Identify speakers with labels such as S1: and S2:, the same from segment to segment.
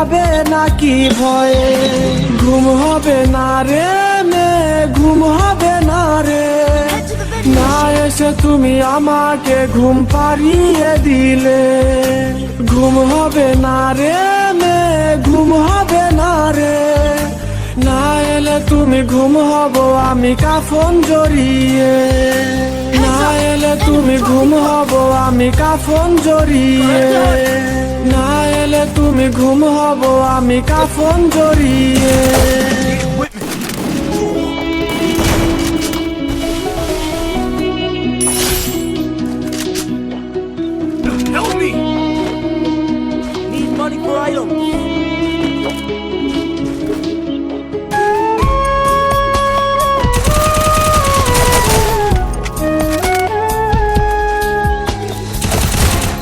S1: হবে নাকি ভয়ে? ঘুম হবে না রে মেয়ে, ঘুম হবে না রে। না এসে তুমি আমাকে ঘুম পাড়িয়ে দিলে। ঘুম হবে না রে মেয়ে, ঘুম হবে না রে। না এলে তুমি ঘুম হব আমি কাফন জড়িয়ে। না এলে তুমি ঘুম হব আমি কাফন জড়িয়ে। না এলে তুমি ঘুম হব আমি কাফন জড়িয়ে।
S2: Help me! Need money for items.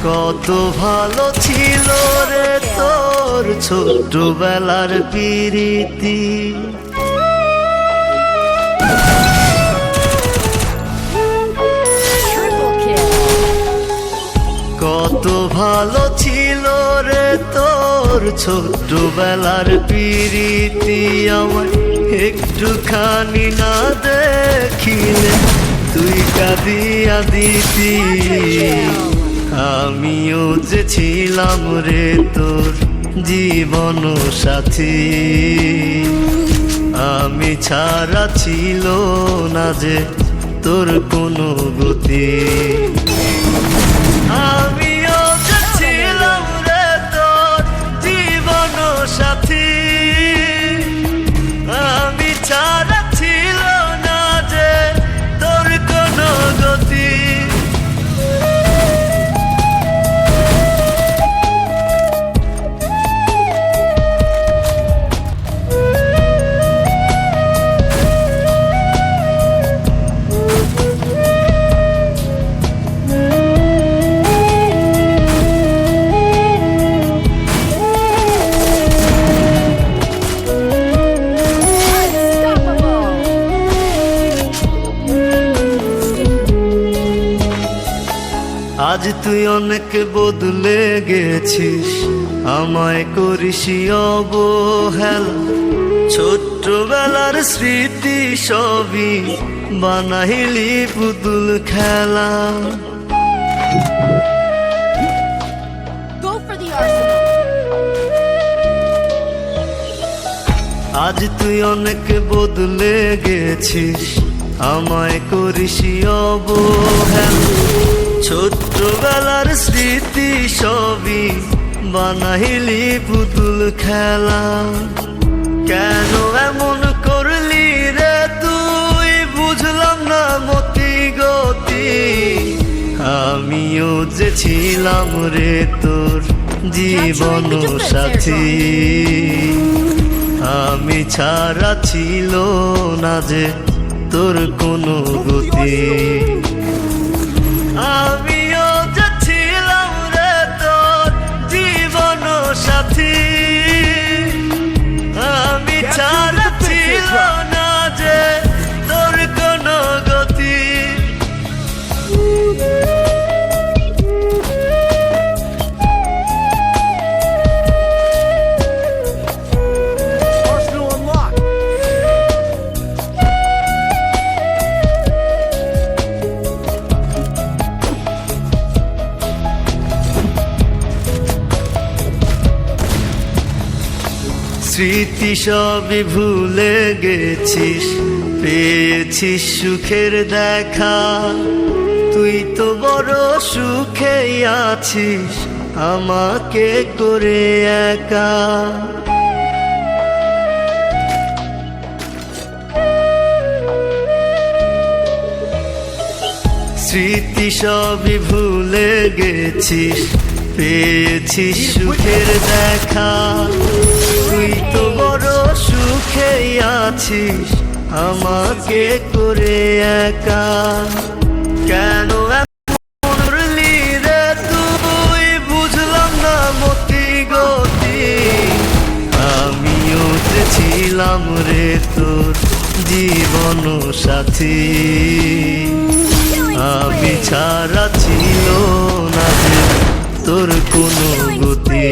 S3: কত ভালো ছিল রে তোর ছোট্টবেলার প্রীতি। কত ভালো ছিল রে তোর ছোট্টবেলার প্রীতি। আমায় একটুখানি না দেখিলে তুই কাঁদিয়া দিতি। আমিও যে ছিলাম রে তোর জীবন সাথী। আমি ছাড়া ছিল না যে তোর কোনো গতি। আমিও যে ছিলাম রে তোর জীবন সাথী। আমি ছাড়া ছিল না যে তোর কোনো গতি। আজ তুই অনেক বদলে গেছিস, আমায় করিস অবহেলা। ছোট্টবেলার স্মৃতি সবই বানাইলি পুতুল খেলা।
S4: Go for the arsenal.
S3: আজ তুই অনেক বদলে গেছিস, আমায় করিস অবহেলা। ছোট্টবেলার স্মৃতি সবই বানাইলি পুতুল খেলা। কেন এমন করলি রে তুই বুঝলাম না মতি গতি। আমিও যে ছিলাম রে তোর জীবন সাথী। আমি ছাড়া ছিল না যে তোর কোনো গতি। আমিও যে ছিলাম রে তোর জীবন সাথী। আমি ছাড়া ছিল না যে তোর কোনো গতি।
S2: Arsenal unlocked.
S3: স্মৃতি সবই ভুলে গেছিস, পেয়েছিস সুখের দেখা। তুই তো বড় সুখেই আছিস আমাকে করে একা। স্মৃতি সবই ভুলে গেছিস, পেয়েছিস সুখের দেখা। তুই তো বড় সুখেই আছিস আমাকে করে একা। কেন এমন করলি রে তুই বুঝলাম না মতি গতি। আমিও যে ছিলাম রে তোর জীবন সাথী। আমি ছাড়া ছিল না যে তোর কোনো গতি।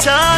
S3: চাই